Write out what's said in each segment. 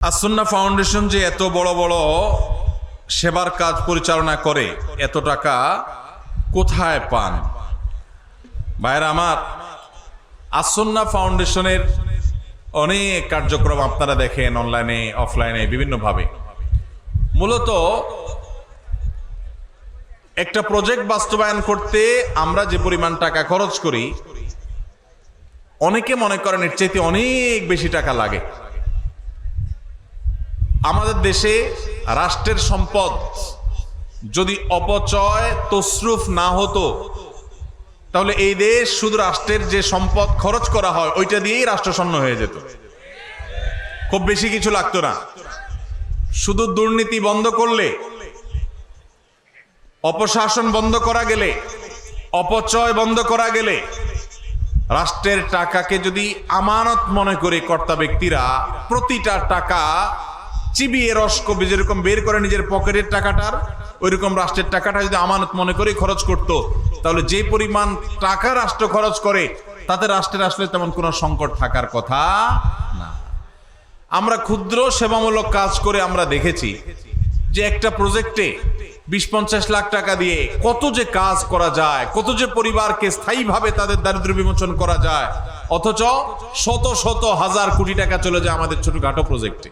As-Sunnah foundation যে এত বড় বড় সেবার কাজ পরিচালনা করে, এত টাকা কোথায় পান? ভাইরা আমার, আসুন্না ফাউন্ডেশনের অনেক কার্যক্রম আপনারা দেখেন অনলাইনে, অফলাইনে, বিভিন্নভাবে। মূলত একটা প্রজেক্ট বাস্তবায়ন করতে আমরা যে পরিমাণ টাকা খরচ করি, অনেকে মনে করেন এর চাইতে অনেক বেশি টাকা লাগে। আমাদের দেশে রাষ্ট্রের সম্পদ যদি অপচয় তসরুফ না হতো, তাহলে এই দেশ শুধু রাষ্ট্রের যে সম্পদ খরচ করা হয় ওইটা দিয়েই রাষ্ট্রশূন্য হয়ে যেত, খুব বেশি কিছু লাগতো না। শুধু দুর্নীতি বন্ধ করলে, অপশাসন বন্ধ করা গেলে, অপচয় বন্ধ করা গেলে, রাষ্ট্রের টাকাকে যদি আমানত মনে করে কর্তা ব্যক্তিরা প্রতিটা টাকা চিবিয়ে রস কবি যেরকম বের করে নিজের পকেটের টাকাটার, ওইরকম রাষ্ট্রের টাকাটা যদি আমানত মনে করে খরচ করত, তাহলে যে পরিমাণ টাকা রাষ্ট্র খরচ করে তাতে রাষ্ট্রের আসলে তেমন কোনো সংকট থাকার কথা না। আমরা ক্ষুদ্র সেবামূলক কাজ করে আমরা দেখেছি যে একটা প্রজেক্টে 20-50 লাখ টাকা দিয়ে কত যে কাজ করা যায়, কত যে পরিবারকে স্থায়ীভাবে তাদের দারিদ্র্য বিমোচন করা যায়, অথচ শত শত হাজার কোটি টাকা চলে যায় আমাদের ছোটখাটো প্রজেক্টে।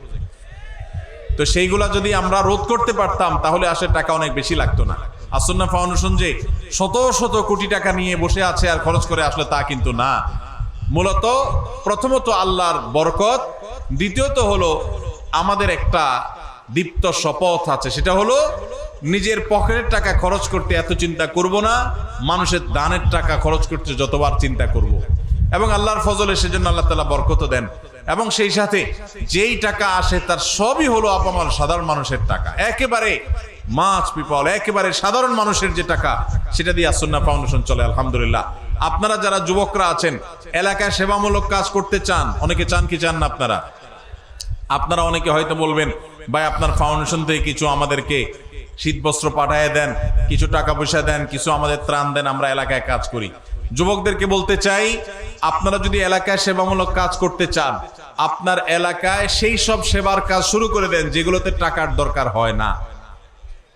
তো সেইগুলা যদি আমরা রোধ করতে পারতাম তাহলে আসলে টাকা অনেক বেশি লাগতো না। আসুন্না ফাউন্ডেশন যে শত শত কোটি টাকা নিয়ে বসে আছে আর খরচ করে, আসলে তা কিন্তু না। মূলত প্রথমত আল্লাহর বরকত, দ্বিতীয়ত হলো আমাদের একটা দীপ্ত শপথ আছে, সেটা হলো নিজের পকেটের টাকা খরচ করতে এত চিন্তা করব না, মানুষের দানের টাকা খরচ করতে যতবার চিন্তা করব। এবং আল্লাহর ফজলে সেজন্য আল্লাহ তাআলা বরকত দেন। এবং সেই সাথে যেই টাকা আসে তার সবই হলো আপামর সাধারণ মানুষের টাকা, একেবারে মাছ পিপল, একেবারে সাধারণ মানুষের যে টাকা, সেটা দিয়ে আসুন্না ফাউন্ডেশন চলে। আলহামদুলিল্লাহ। আপনারা যারা যুবকরা আছেন, এলাকায় সেবামূলক কাজ করতে চান, অনেকে চান কি চান না আপনারা অনেকে হয়তো বলবেন, ভাই আপনার ফাউন্ডেশন থেকে কিছু আমাদেরকে শীতবস্ত্র পাঠিয়ে দেন, কিছু টাকা পয়সা দেন, কিছু আমাদের ত্রাণ দেন, আমরা এলাকায় কাজ করি। যুবকদেরকে বলতে চাই, আপনারা যদি এলাকায় সেবামূলক কাজ করতে চান, আপনার এলাকায় সেই সব সেবার কাজ শুরু করে দেন যেগুলোতে টাকার দরকার হয় না।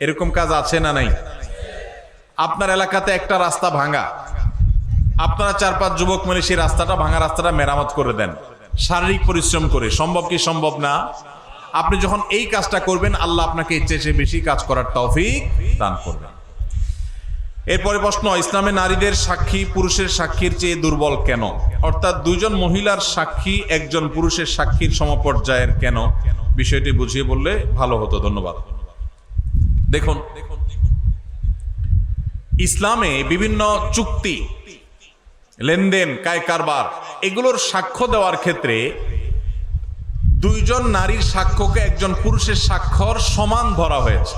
এরকম কাজ আছে না নাই? আপনার এলাকাতে একটা রাস্তা ভাঙা, আপনারা 4-5 যুবক মিলে সেই রাস্তাটা, ভাঙা রাস্তাটা মেরামত করে দেন শারীরিক পরিশ্রম করে। সম্ভব কি সম্ভব না? আপনি যখন এই কাজটা করবেন, আল্লাহ আপনাকে ইচ্ছে সে বেশি কাজ করার তৌফিক দান করবেন। এরপরে প্রশ্ন, ইসলামে নারীদের সাক্ষী পুরুষের সাক্ষীর চেয়ে দুর্বল কেন? অর্থাৎ দুইজন মহিলার সাক্ষী একজন পুরুষের সাক্ষীর সমপর্যায়ের কেন? বিষয়টি বুঝিয়ে বললে ভালো হতো। ধন্যবাদ। দেখুন, ইসলামে বিভিন্ন চুক্তি, লেনদেন, কায় কারবার, এগুলোর সাক্ষ্য দেওয়ার ক্ষেত্রে দুইজন নারীর সাক্ষ্যকে একজন পুরুষের সাক্ষর সমান ধরা হয়েছে।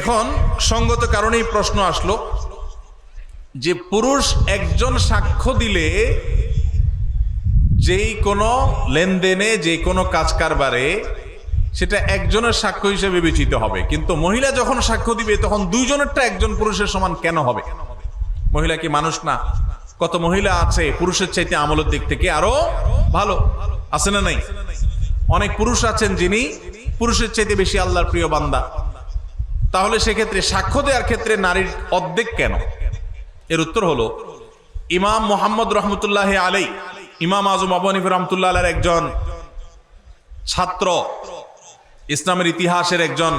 এখন সঙ্গত কারণেই প্রশ্ন আসলো যে পুরুষ একজন সাক্ষ্য দিলে যেই কোনো লেনদেনে, যে কোনো কাজ কারবারে সেটা একজনের সাক্ষ্য হিসেবে বিবেচিত হবে, কিন্তু মহিলা যখন সাক্ষ্য দিবে তখন দুইজনেরটা একজন পুরুষের সমান কেন হবে? মহিলা কি মানুষ না? কত মহিলা আছে পুরুষের চাইতে আমলের দিক থেকে আরো ভালো, আছে না নাই? অনেক পুরুষ আছেন যিনি পুরুষের চাইতে বেশি আল্লাহর প্রিয় বান্দা। তাহলে সেক্ষেত্রে সাক্ষ্য দেওয়ার ক্ষেত্রে নারীর অর্ধেক কেন? এর উত্তর হলো, ইমাম মুহাম্মদ রহমতুল্লাহ আলাই, ইমাম আজম আবু হানিফা রহমতুল্লাহ আলাইহির একজন ছাত্র, ইসলামের ইতিহাসের একজন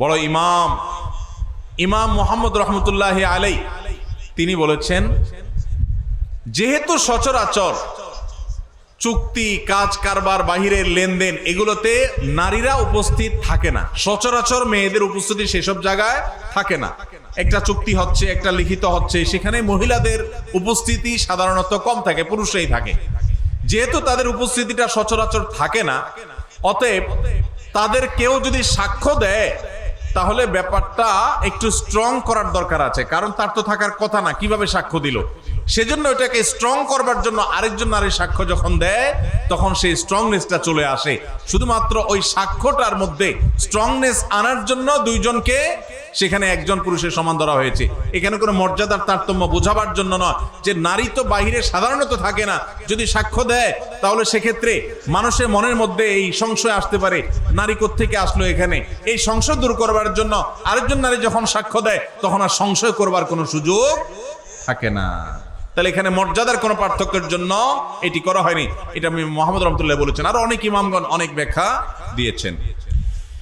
বড় ইমাম, ইমাম মুহাম্মদ রহমতুল্লাহ আলাই, তিনি বলেছেন, যেহেতু সচরাচর চুক্তি, কাজ কারবার, বাহিরের লেনদেন, এগুলোতে নারীরা উপস্থিত থাকে না, সচরাচর মেয়েদের উপস্থিতি সেসব জায়গায় থাকে না। একটা চুক্তি হচ্ছে, একটা লিখিত হচ্ছে, সেখানে মহিলাদের উপস্থিতি সাধারণত কম থাকে, পুরুষরাই থাকে। যেহেতু তাদের উপস্থিতিটা সচরাচর থাকে না, অতএব তাদের কেউ যদি সাক্ষ্য দেয় তাহলে ব্যাপারটা একটু স্ট্রং করার দরকার আছে, কারণ তার তো থাকার কথা না, কিভাবে সাক্ষ্য দিল? সেজন্য এটাকে স্ট্রং করবার জন্য আরেকজন নারীর সাক্ষ্য যখন দেয় তখন সেই স্ট্রংনেসটা চলে আসে। শুধুমাত্র ওই সাক্ষ্যটার মধ্যে স্ট্রংনেস আনার জন্য দুইজনকে সেখানে একজন পুরুষের সমান ধরা হয়েছে। এখানে কোনো মর্যাদার তারতম্য বোঝাবার জন্য নয় যে নারী তো বাহিরে সাধারণত থাকে না, যদি সাক্ষ্য দেয় তাহলে সেক্ষেত্রে মানুষের মনের মধ্যে এই সংশয় আসতে পারে নারী কোত্থেকে আসলো এখানে। এই সংশয় দূর করবার জন্য আরেকজন নারী যখন সাক্ষ্য দেয় তখন আর সংশয় করবার কোনো সুযোগ থাকে না। তাহলে এখানে মর্যাদার কোনো পার্থক্যের জন্য এটি করা হয়নি। এটা আমি মোহাম্মদ রহমতুল্লাহ বলেছেন, আর অনেক ইমামগণ অনেক ব্যাখ্যা দিয়েছেন।